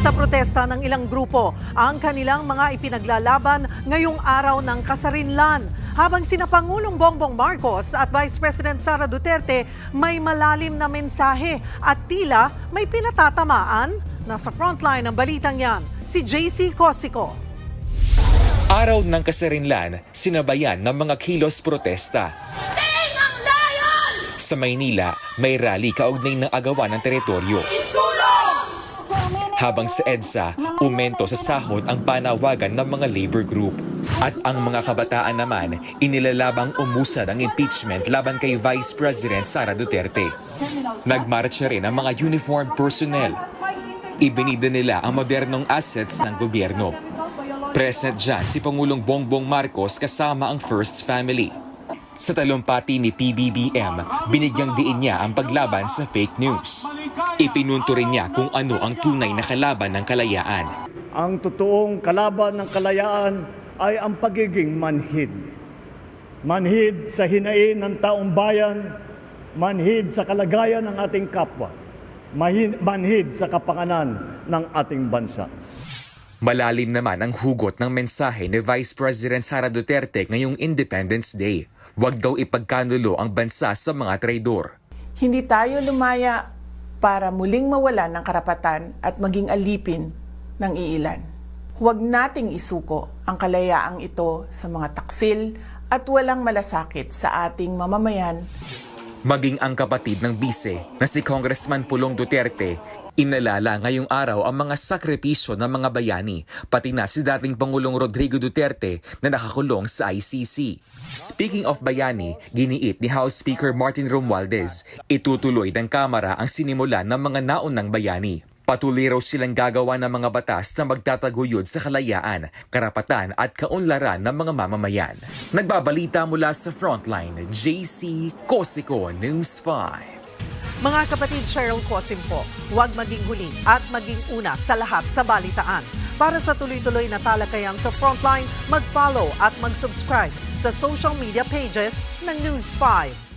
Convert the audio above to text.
Sa protesta ng ilang grupo, ang kanilang mga ipinaglalaban ngayong araw ng kasarinlan. Habang sina Pangulong Bongbong Marcos at Vice President Sara Duterte may malalim na mensahe at tila may pinatatamaan. Nasa frontline ng balitang yan, si JC Cosico. Araw ng kasarinlan, sinabayan ng mga kilos protesta. Sa Maynila, may rally kaugnay ng agawan ng teritoryo. Habang sa EDSA, umento sa sahod ang panawagan ng mga labor group. At ang mga kabataan naman, inilalabang umusad ang impeachment laban kay Vice President Sara Duterte. Nagmarcha rin ang mga uniformed personnel. Ibinida nila ang modernong assets ng gobyerno. Present dyan si Pangulong Bongbong Marcos kasama ang First Family. Sa talumpati ni PBBM, binigyang diin niya ang paglaban sa fake news. Ipinunto rin niya kung ano ang tunay na kalaban ng kalayaan. Ang totoong kalaban ng kalayaan ay ang pagiging manhid. Manhid sa hinain ng taong bayan, manhid sa kalagayan ng ating kapwa, manhid sa kapanganan ng ating bansa. Malalim naman ang hugot ng mensahe ni Vice President Sara Duterte ngayong Independence Day. Huwag daw ipagkanulo ang bansa sa mga traidor. Hindi tayo lumaya para muling mawalan ng karapatan at maging alipin ng iilan. Huwag nating isuko ang kalayaang ito sa mga taksil at walang malasakit sa ating mamamayan. Maging ang kapatid ng bise na si Congressman Pulong Duterte, inalala ngayong araw ang mga sakripisyo ng mga bayani, pati na si dating Pangulong Rodrigo Duterte na nakakulong sa ICC. Speaking of bayani, giniit ni House Speaker Martin Romualdez, itutuloy ng Kamara ang sinimulan ng mga naunang bayani. Patuloy raw silang gagawa ng mga batas na magtataguyod sa kalayaan, karapatan at kaunlaran ng mga mamamayan. Nagbabalita mula sa Frontline, JC Cosico, News 5. Mga kapatid, Cheryl Cosim po, huwag maging huli at maging una sa lahat sa balitaan. Para sa tuloy-tuloy na talakayan sa Frontline, mag-follow at mag-subscribe sa social media pages ng News 5.